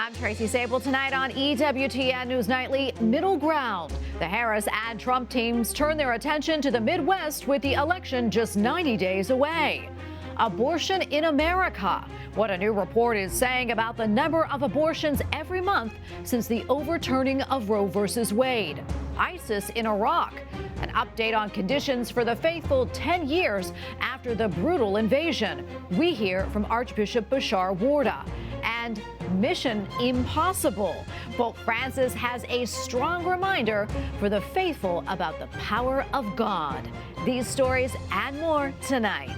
I'm Tracy Sabol. Tonight on EWTN News Nightly, Middle Ground. The Harris and Trump teams turn their attention to the Midwest with the election just 90 days away. Abortion in America. What a new report is saying about the number of abortions every month since the overturning of Roe v. Wade. ISIS in Iraq. An update on conditions for the faithful 10 years after the brutal invasion. We hear from Archbishop Bashar W. And Mission Impossible. Pope Francis has a strong reminder for the faithful about the power of God. These stories and more tonight.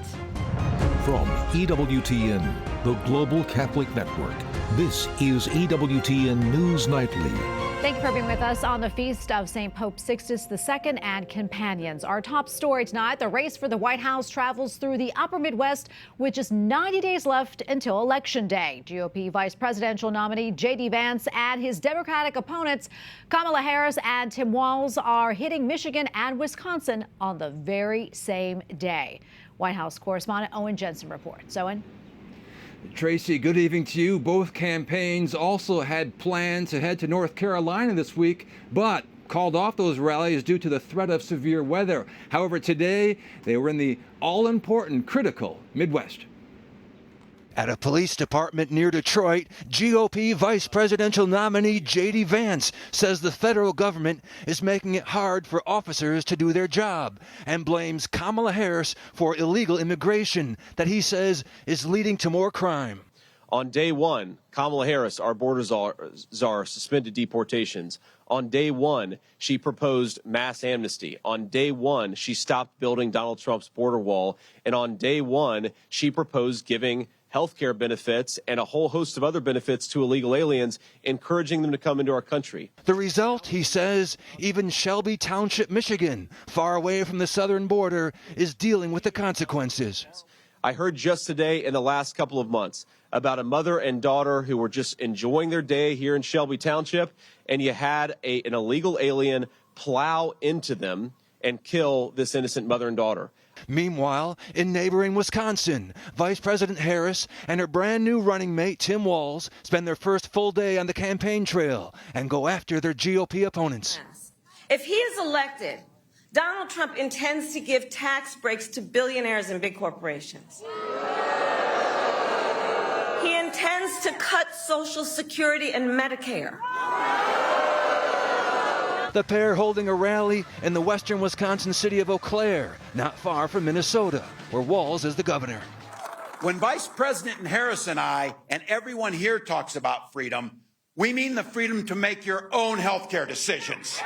From EWTN, the Global Catholic Network, this is EWTN News Nightly. Thank you for being with us on the feast of St. Pope Sixtus II and companions. Our top story tonight, the race for the White House travels through the upper Midwest with just 90 days left until Election Day. GOP vice presidential nominee J.D. Vance and his Democratic opponents Kamala Harris and Tim Walz are hitting Michigan and Wisconsin on the very same day. White House correspondent Owen Jensen reports. Owen? Tracy, good evening to you. Both campaigns also had planned to head to North Carolina this week, but called off those rallies due to the threat of severe weather. However, today they were in the all-important, critical Midwest. At a police department near Detroit, GOP vice presidential nominee J.D. Vance says the federal government is making it hard for officers to do their job and blames Kamala Harris for illegal immigration that he says is leading to more crime. On day one, Kamala Harris, our border czar, suspended deportations. On day one, she proposed mass amnesty. On day one, she stopped building Donald Trump's border wall. And on day one, she proposed giving health care benefits and a whole host of other benefits to illegal aliens, encouraging them to come into our country. The result, he says, even Shelby Township, Michigan, far away from the southern border, is dealing with the consequences. I heard just today in the last couple of months about a mother and daughter who were just enjoying their day here in Shelby Township, and you had an illegal alien plow into them and kill this innocent mother and daughter. Meanwhile, in neighboring Wisconsin, Vice President Harris and her brand new running mate Tim Walz spend their first full day on the campaign trail and go after their GOP opponents. If he is elected, Donald Trump intends to give tax breaks to billionaires and big corporations. He intends to cut Social Security and Medicare. The pair holding a rally in the western Wisconsin city of Eau Claire, not far from Minnesota, where Walz is the governor. When Vice President Harris and I and everyone here talks about freedom, we mean the freedom to make your own health care decisions.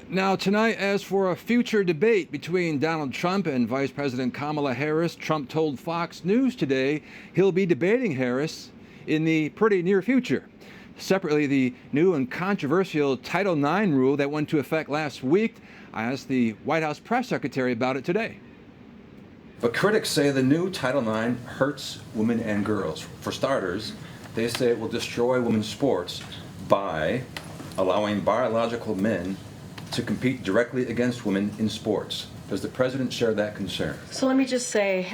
Now, tonight, as for a future debate between Donald Trump and Vice President Kamala Harris, Trump told Fox News today he'll be debating Harris in the pretty near future. Separately, the new and controversial Title IX rule that went into effect last week, I asked the White House press secretary about it today. But critics say the new Title IX hurts women and girls. For starters, they say it will destroy women's sports by allowing biological men to compete directly against women in sports. Does the president share that concern? So let me just say,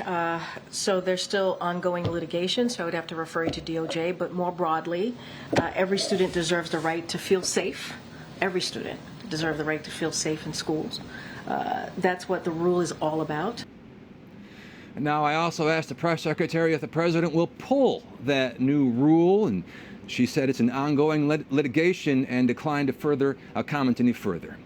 so there's still ongoing litigation, so I would have to refer you to DOJ, but more broadly, every student deserves the right to feel safe. Every student deserves the right to feel safe in schools. That's what the rule is all about. Now, I also asked the press secretary if the president will pull that new rule, and she said it's an ongoing litigation and declined to further comment any further.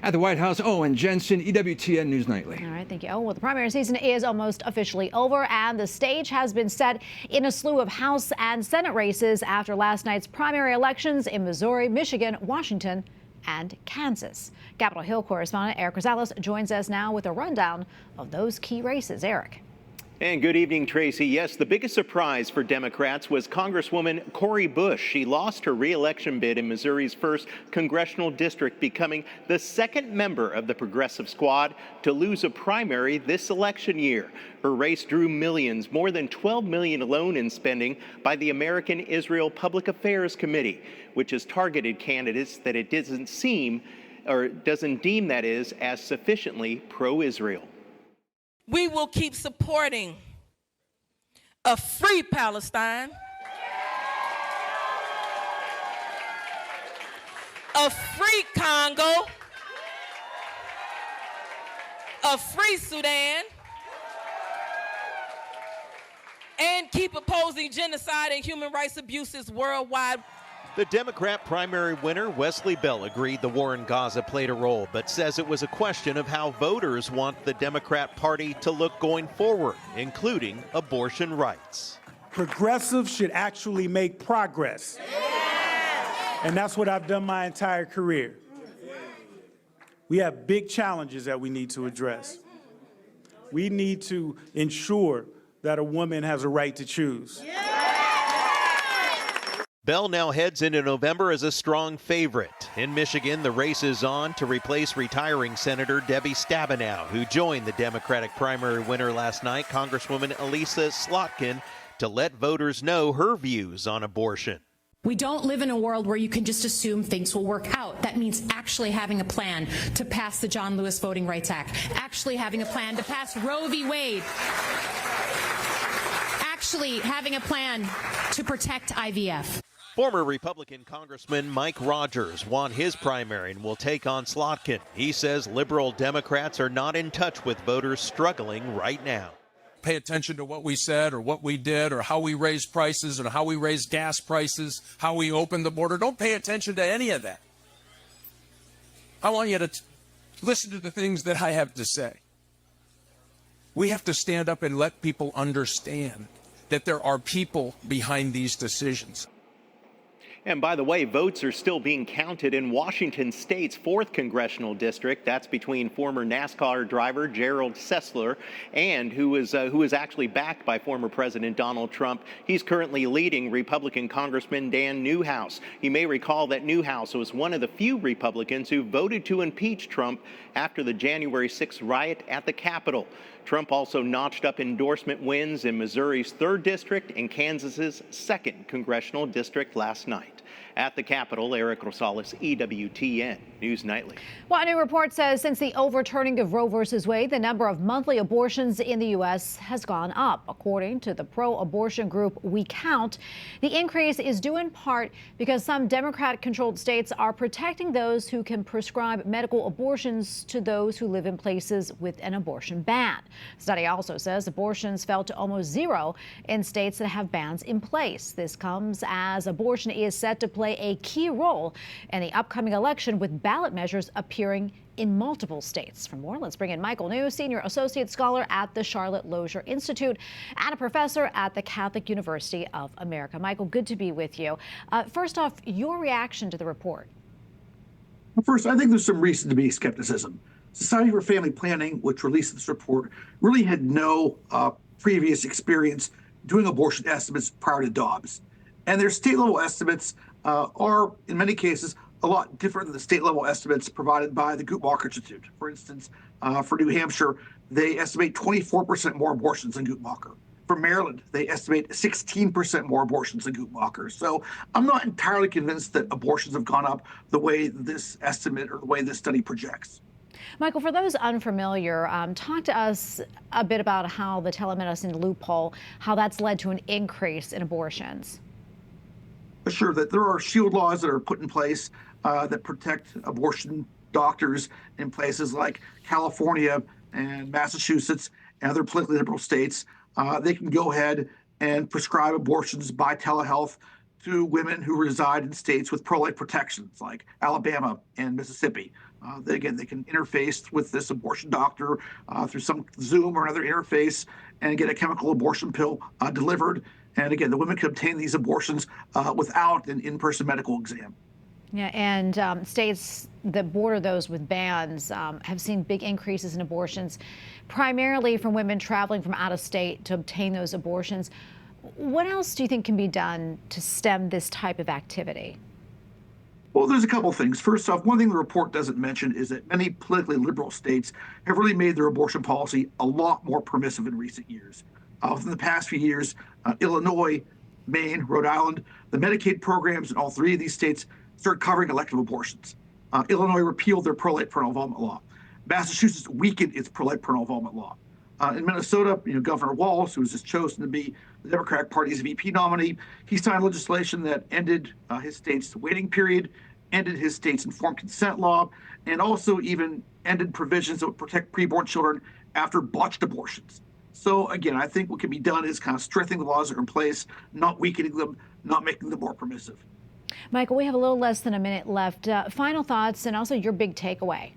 At the White House, Owen Jensen, EWTN News Nightly. All right, thank you. Oh, well, the primary season is almost officially over, and the stage has been set in a slew of House and Senate races after last night's primary elections in Missouri, Michigan, Washington, and Kansas. Capitol Hill correspondent Eric Rosales joins us now with a rundown of those key races. Eric. And good evening, Tracy. Yes, the biggest surprise for Democrats was Congresswoman Cori Bush. She lost her re-election bid in Missouri's first congressional district, becoming the second member of the Progressive Squad to lose a primary this election year. Her race drew millions, more than $12 million alone in spending by the American Israel Public Affairs Committee, which has targeted candidates that it doesn't deem that is as sufficiently pro-Israel. We will keep supporting a free Palestine a free Congo, a free Sudan, and keep opposing genocide and human rights abuses worldwide. The Democrat primary winner, Wesley Bell, agreed the war in Gaza played a role, but says it was a question of how voters want the Democrat Party to look going forward, including abortion rights. Progressives should actually make progress. And that's what I've done my entire career. We have big challenges that we need to address. We need to ensure that a woman has a right to choose. Bell now heads into November as a strong favorite. In Michigan, the race is on to replace retiring Senator Debbie Stabenow, who joined the Democratic primary winner last night, Congresswoman Elisa Slotkin, to let voters know her views on abortion. We don't live in a world where you can just assume things will work out. That means actually having a plan to pass the John Lewis Voting Rights Act, actually having a plan to pass Roe v. Wade, actually having a plan to protect IVF. Former Republican Congressman Mike Rogers won his primary and will take on Slotkin. He says liberal Democrats are not in touch with voters struggling right now. Pay attention to what we said or what we did or how we raised prices or how we raised gas prices, how we opened the border. Don't pay attention to any of that. I want you to listen to the things that I have to say. We have to stand up and let people understand that there are people behind these decisions. And by the way, votes are still being counted in Washington State's 4th congressional district. That's between former NASCAR driver Gerald Sessler and who is actually backed by former President Donald Trump. He's currently leading Republican Congressman Dan Newhouse. You may recall that Newhouse was one of the few Republicans who voted to impeach Trump after the January 6th riot at the Capitol. Trump also notched up endorsement wins in Missouri's 3rd district and Kansas's 2nd congressional district last night. At the Capitol, Eric Rosales, EWTN News Nightly. Well, a new report says since the overturning of Roe v. Wade, the number of monthly abortions in the U.S. has gone up. According to the pro-abortion group We Count, the increase is due in part because some Democrat-controlled states are protecting those who can prescribe medical abortions to those who live in places with an abortion ban. The study also says abortions fell to almost zero in states that have bans in place. This comes as abortion is set to play a key role in the upcoming election, with ballot measures appearing in multiple states. For more, let's bring in Michael New, Senior Associate Scholar at the Charlotte Lozier Institute and a professor at the Catholic University of America. Michael, good to be with you. First off, your reaction to the report. Well, first, I think there's some reason to be skepticism. Society for Family Planning, which released this report, really had no previous experience doing abortion estimates prior to Dobbs. And their state-level estimates are, in many cases, a lot different than the state-level estimates provided by the Guttmacher Institute. For instance, for New Hampshire, they estimate 24% more abortions than Guttmacher. For Maryland, they estimate 16% more abortions than Guttmacher. So I'm not entirely convinced that abortions have gone up the way this estimate or the way this study projects. Michael, for those unfamiliar, talk to us a bit about how the telemedicine loophole, how that's led to an increase in abortions. Sure, that there are shield laws that are put in place that protect abortion doctors in places like California and Massachusetts and other politically liberal states. They can go ahead and prescribe abortions by telehealth to women who reside in states with pro-life protections like Alabama and Mississippi. They can interface with this abortion doctor through some Zoom or another interface and get a chemical abortion pill delivered. And again, the women can obtain these abortions without an in-person medical exam. Yeah, and states that border those with bans have seen big increases in abortions, primarily from women traveling from out of state to obtain those abortions. What else do you think can be done to stem this type of activity? Well, there's a couple of things. First off, one thing the report doesn't mention is that many politically liberal states have really made their abortion policy a lot more permissive in recent years. Within the past few years, Illinois, Maine, Rhode Island, the Medicaid programs in all three of these states started covering elective abortions. Illinois repealed their pro-life parental involvement law. Massachusetts weakened its pro-life parental involvement law. In Minnesota, Governor Walz, who was just chosen to be the Democratic Party's VP nominee, he signed legislation that ended his state's waiting period ended his state's informed consent law, and also even ended provisions that would protect preborn children after botched abortions. So again, I think what can be done is kind of strengthening the laws that are in place, not weakening them, not making them more permissive. Michael, we have a little less than a minute left. Final thoughts and also your big takeaway.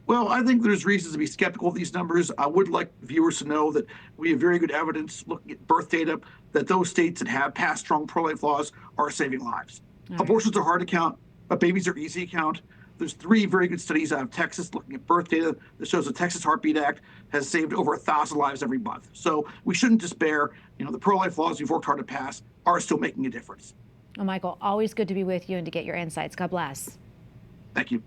Well, I think there's reasons to be skeptical of these numbers. I would like viewers to know that we have very good evidence looking at birth data that those states that have passed strong pro-life laws are saving lives. Right. Abortions are hard to count, but babies are easy to count. There's 3 very good studies out of Texas looking at birth data that shows the Texas Heartbeat Act has saved over 1,000 lives every month. So we shouldn't despair. The pro-life laws we've worked hard to pass are still making a difference. Well, Michael, always good to be with you and to get your insights. God bless. Thank you.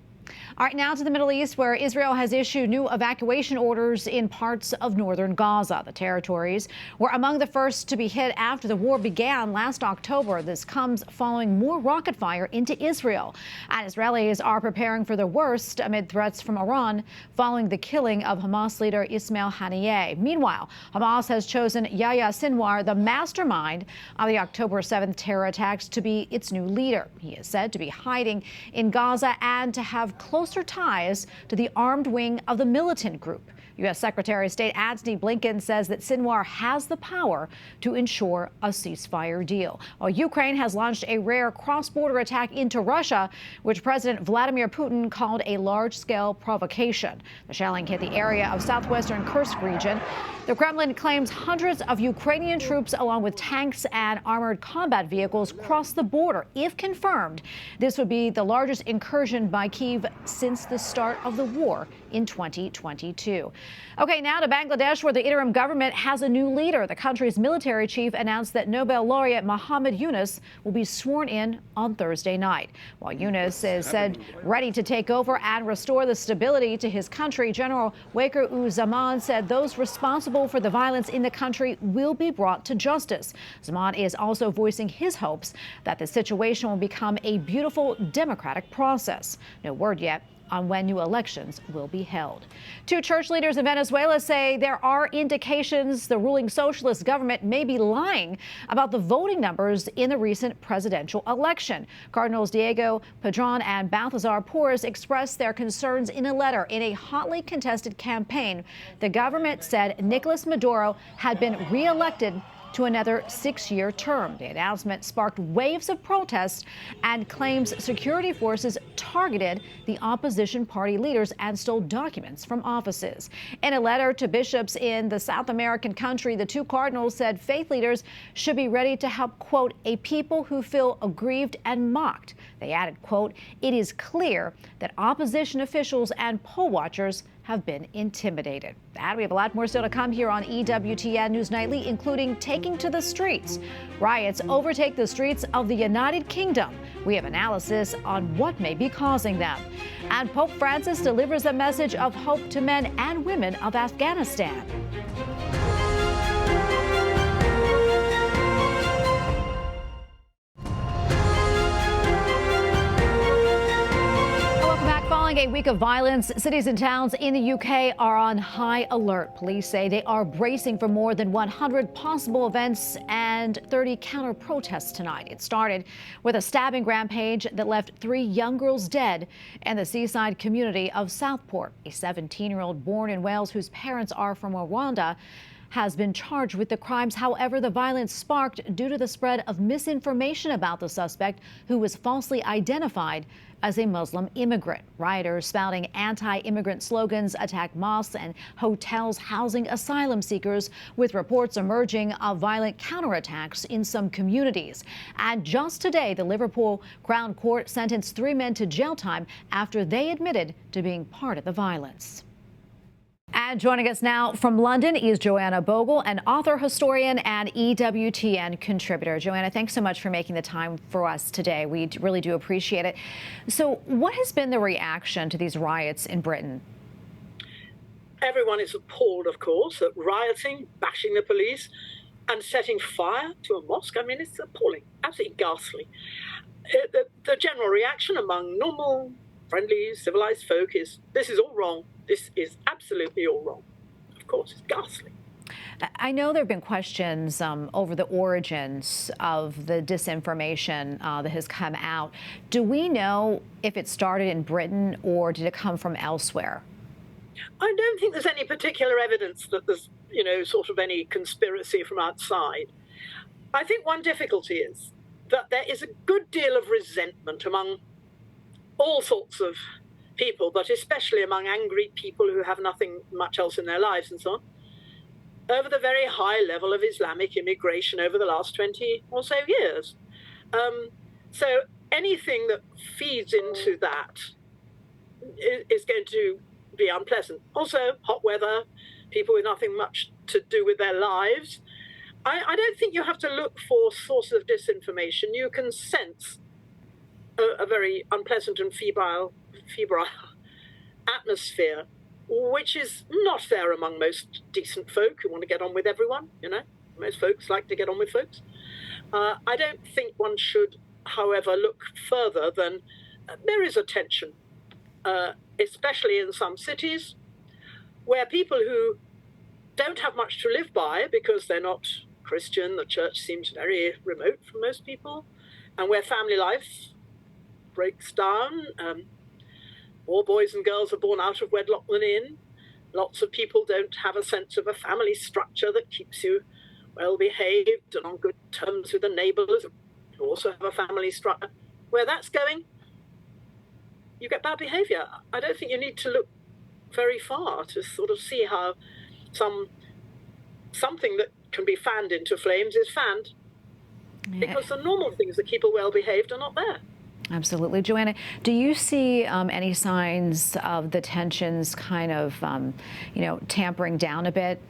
All right, now to the Middle East, where Israel has issued new evacuation orders in parts of northern Gaza. The territories were among the first to be hit after the war began last October. This comes following more rocket fire into Israel. And Israelis are preparing for the worst amid threats from Iran following the killing of Hamas leader Ismail Haniyeh. Meanwhile, Hamas has chosen Yahya Sinwar, the mastermind of the October 7th terror attacks, to be its new leader. He is said to be hiding in Gaza and to have closer ties to the armed wing of the militant group. U.S. Secretary of State Antony Blinken says that Sinwar has the power to ensure a ceasefire deal. While Ukraine has launched a rare cross-border attack into Russia, which President Vladimir Putin called a large-scale provocation. The shelling hit the area of southwestern Kursk region. The Kremlin claims hundreds of Ukrainian troops, along with tanks and armored combat vehicles, crossed the border. If confirmed, this would be the largest incursion by Kyiv since the start of the war in 2022. Okay, now to Bangladesh, where the interim government has a new leader. The country's military chief announced that Nobel laureate Muhammad Yunus will be sworn in on Thursday night. While Yunus is said ready to take over and restore the stability to his country, General Wakar-uz-Zaman said those responsible for the violence in the country will be brought to justice. Zaman is also voicing his hopes that the situation will become a beautiful democratic process. No word yet on when new elections will be held. 2 church leaders in Venezuela say there are indications the ruling socialist government may be lying about the voting numbers in the recent presidential election. Cardinals Diego Padron and Balthazar Porras expressed their concerns in a letter. In a hotly contested campaign, the government said Nicolas Maduro had been re-elected to another 6-year term. The announcement sparked waves of protests and claims security forces targeted the opposition party leaders and stole documents from offices. In a letter to bishops in the South American country, the 2 cardinals said faith leaders should be ready to help, quote, a people who feel aggrieved and mocked. They added, quote, it is clear that opposition officials and poll watchers have been intimidated. And we have a lot more still to come here on EWTN News Nightly, including taking to the streets. Riots overtake the streets of the United Kingdom. We have analysis on what may be causing them. And Pope Francis delivers a message of hope to men and women of Afghanistan. A week of violence, cities and towns in the UK are on high alert. Police say they are bracing for more than 100 possible events and 30 counter-protests tonight. It started with a stabbing rampage that left 3 young girls dead in the seaside community of Southport. A 17-year-old born in Wales whose parents are from Rwanda has been charged with the crimes. However, the violence sparked due to the spread of misinformation about the suspect, who was falsely identified as a Muslim immigrant. Rioters spouting anti-immigrant slogans attacked mosques and hotels housing asylum seekers, with reports emerging of violent counterattacks in some communities. And just today, the Liverpool Crown Court sentenced 3 men to jail time after they admitted to being part of the violence. And joining us now from London is Joanna Bogle, an author, historian, and EWTN contributor. Joanna, thanks so much for making the time for us today. We really do appreciate it. So what has been the reaction to these riots in Britain? Everyone is appalled, of course, at rioting, bashing the police, and setting fire to a mosque. I mean, it's appalling, absolutely ghastly. The general reaction among normal, friendly, civilized folk is, this is all wrong. This is absolutely all wrong. Of course, it's ghastly. I know there have been questions over the origins of the disinformation that has come out. Do we know if it started in Britain or did it come from elsewhere? I don't think there's any particular evidence that there's, sort of any conspiracy from outside. I think one difficulty is that there is a good deal of resentment among all sorts of people, but especially among angry people who have nothing much else in their lives and so on, over the very high level of Islamic immigration over the last 20 or so years. So anything that feeds into that is going to be unpleasant. Also, hot weather, people with nothing much to do with their lives. I don't think you have to look for sources of disinformation. You can sense a very unpleasant and febrile atmosphere, which is not there among most decent folk who want to get on with everyone. Most folks like to get on with folks. I don't think one should, however, look further than there is a tension, especially in some cities, where people who don't have much to live by because they're not Christian, the church seems very remote from most people, and where family life breaks down. More boys and girls are born out of wedlock than in. Lots of people don't have a sense of a family structure that keeps you well behaved and on good terms with the neighbours who also have a family structure. Where that's going, you get bad behaviour. I don't think you need to look very far to sort of see how something that can be fanned into flames is fanned, because the normal things that keep a well behaved are not there. Absolutely. Joanna, do you see any signs of the tensions kind of, tampering down a bit?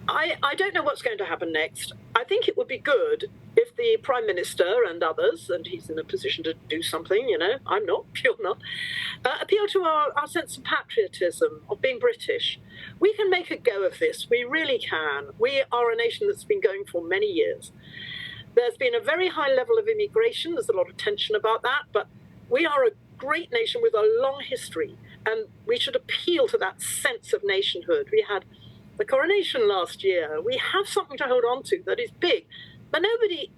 I don't know what's going to happen next. I think it would be good if the Prime Minister and others, and he's in a position to do something, I'm not, you're not, appeal to our sense of patriotism, of being British. We can make a go of this. We really can. We are a nation that's been going for many years. There's been a very high level of immigration. There's a lot of tension about that, but we are a great nation with a long history, and we should appeal to that sense of nationhood. We had the coronation last year. We have something to hold on to that is big, but nobody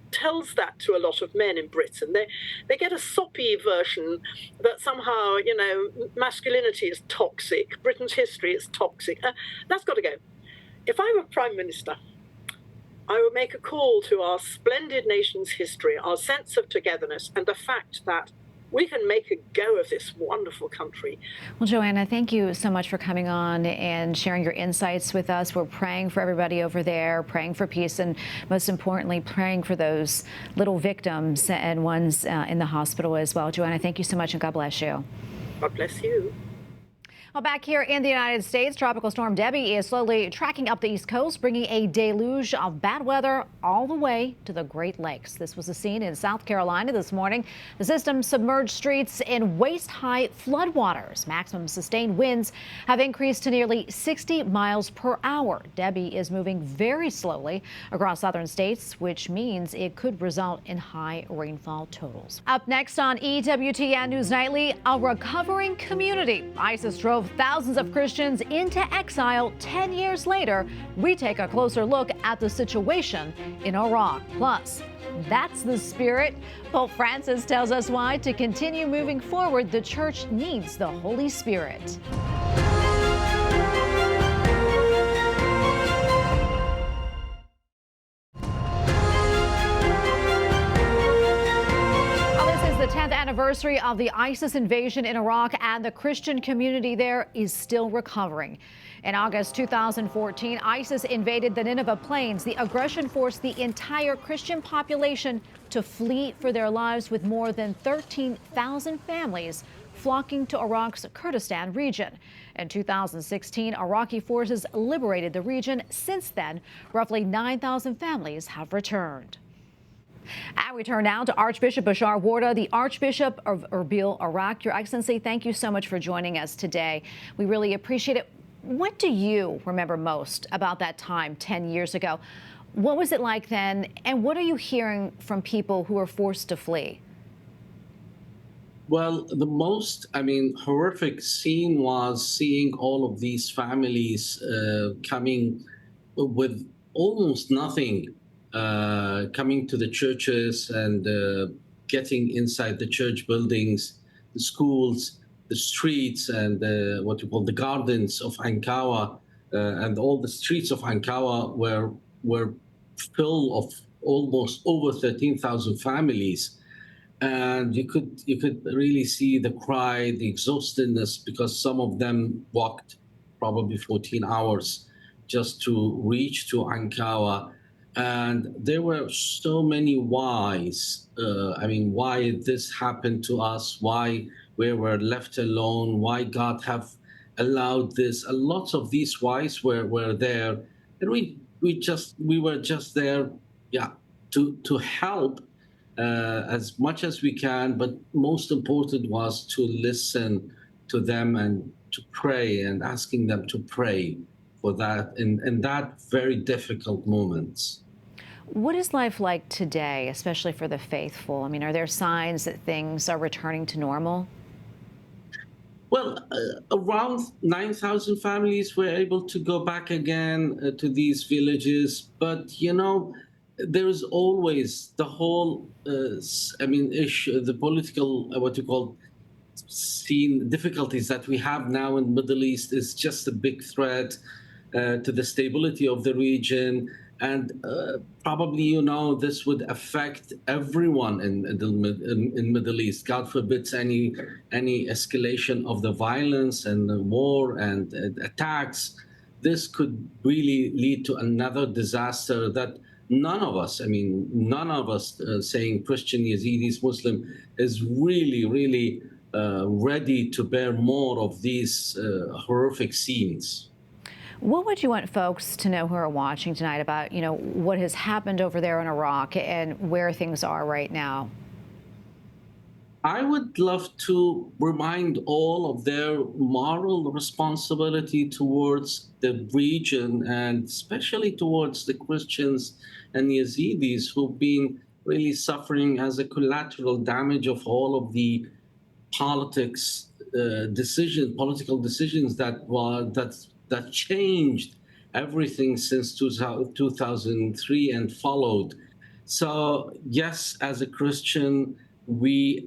tells that to a lot of men in Britain. They get a soppy version that somehow, masculinity is toxic, Britain's history is toxic. That's got to go. If I were Prime Minister, I would make a call to our splendid nation's history, our sense of togetherness, and the fact that we can make a go of this wonderful country. Well, Joanna, thank you so much for coming on and sharing your insights with us. We're praying for everybody over there, praying for peace, and most importantly, praying for those little victims and ones in the hospital as well. Joanna, thank you so much, and God bless you. God bless you. Well, back here in the United States, Tropical Storm Debbie is slowly tracking up the East Coast, bringing a deluge of bad weather all the way to the Great Lakes. This was the scene in South Carolina this morning. The system submerged streets in waist-high floodwaters. Maximum sustained winds have increased to nearly 60 miles per hour. Debbie is moving very slowly across southern states, which means it could result in high rainfall totals. Up next on EWTN News Nightly, a recovering community. ISIS drove thousands of Christians into exile 10 years later. We take a closer look at the situation in Iraq. Plus, that's the spirit. Pope Francis tells us why, to continue moving forward, the church needs the Holy Spirit. The 10th anniversary of the ISIS invasion in Iraq, and the Christian community there is still recovering. In August 2014, ISIS invaded the Nineveh Plains. The aggression forced the entire Christian population to flee for their lives, with more than 13,000 families flocking to Iraq's Kurdistan region. In 2016, Iraqi forces liberated the region. Since then, roughly 9,000 families have returned. And we turn now to Archbishop Bashar W, the Archbishop of Erbil, Iraq. Your Excellency, thank you so much for joining us today. We really appreciate it. What do you remember most about that time 10 years ago? What was it like then, and what are you hearing from people who were forced to flee? Well, the most, horrific scene was seeing all of these families coming with almost nothing, coming to the churches and getting inside the church buildings, the schools, the streets, and what you call the gardens of Ankawa, and all the streets of Ankawa were full of almost over 13,000 families. And you could really see the cry, the exhaustedness, because some of them walked probably 14 hours just to reach to Ankawa. And there were so many whys. Why this happened to us, why we were left alone, why God have allowed this. A lot of these whys were there. And we were just there, to help as much as we can, but most important was to listen to them and to pray, and asking them to pray for that in that very difficult moments. What is life like today, especially for the faithful? Are there signs that things are returning to normal? Well, around 9,000 families were able to go back again to these villages, but there is always the whole, issue, the political, what you call, scene difficulties that we have now in the Middle East is just a big threat to the stability of the region. And probably, this would affect everyone in the Middle East. God forbids any escalation of the violence and the war and attacks. This could really lead to another disaster that none of us, saying Christian, Yazidis, Muslim, is really ready to bear more of these horrific scenes. What would you want folks to know who are watching tonight about, what has happened over there in Iraq and where things are right now? I would love to remind all of their moral responsibility towards the region, and especially towards the Christians and Yazidis who've been really suffering as a collateral damage of all of the political decisions that changed everything since 2003 and followed. So yes, as a Christian, we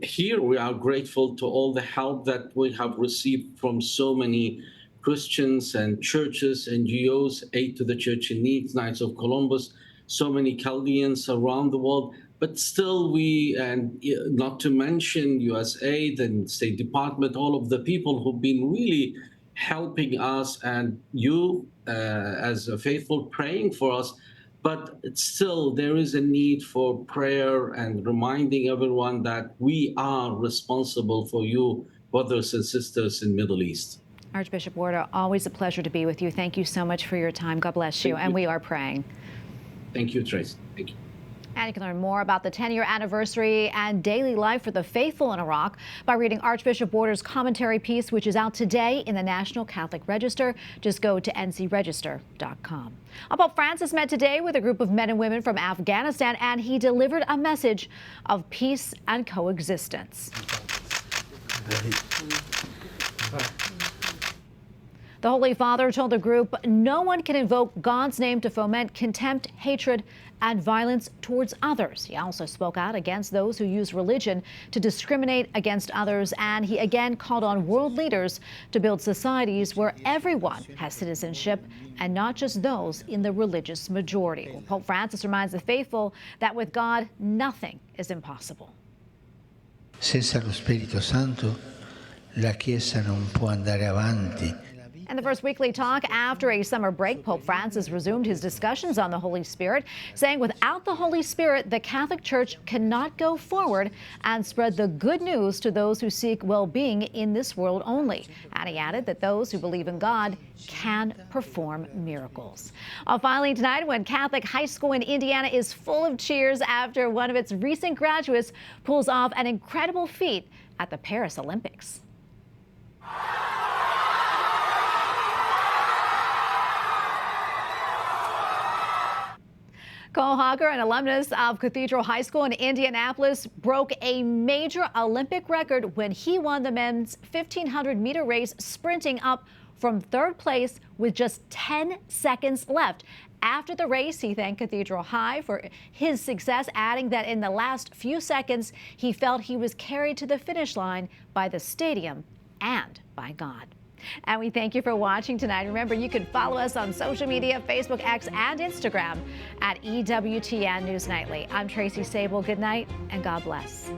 are grateful to all the help that we have received from so many Christians and churches, NGOs, Aid to the Church in Need, Knights of Columbus, so many Chaldeans around the world. But still and not to mention USAID and State Department, all of the people who've been really helping us, and you as a faithful praying for us. But still, there is a need for prayer and reminding everyone that we are responsible for you, brothers and sisters in Middle East. Archbishop Warda, always a pleasure to be with you. Thank you so much for your time. God bless you. And we are praying. Thank you, Tracy. Thank you. And you can learn more about the 10-year anniversary and daily life for the faithful in Iraq by reading Archbishop Warda's commentary piece, which is out today in the National Catholic Register. Just go to ncregister.com. Pope Francis met today with a group of men and women from Afghanistan, and he delivered a message of peace and coexistence. The Holy Father told the group no one can invoke God's name to foment contempt, hatred, and violence towards others. He also spoke out against those who use religion to discriminate against others, and he again called on world leaders to build societies where everyone has citizenship and not just those in the religious majority. Well, Pope Francis reminds the faithful that with God, nothing is impossible. Senza lo Spirito Santo, la Chiesa non può andare avanti. And the first weekly talk after a summer break, Pope Francis resumed his discussions on the Holy Spirit, saying without the Holy Spirit, the Catholic Church cannot go forward and spread the good news to those who seek well-being in this world only. And he added that those who believe in God can perform miracles. Finally tonight, when Catholic high school in Indiana is full of cheers after one of its recent graduates pulls off an incredible feat at the Paris Olympics. Cole Hogger, an alumnus of Cathedral High School in Indianapolis, broke a major Olympic record when he won the men's 1,500-meter race, sprinting up from third place with just 10 seconds left. After the race, he thanked Cathedral High for his success, adding that in the last few seconds, he felt he was carried to the finish line by the stadium and by God. And we thank you for watching tonight. Remember, you can follow us on social media, Facebook, X, and Instagram at EWTN News Nightly. I'm Tracy Sabol. Good night and God bless.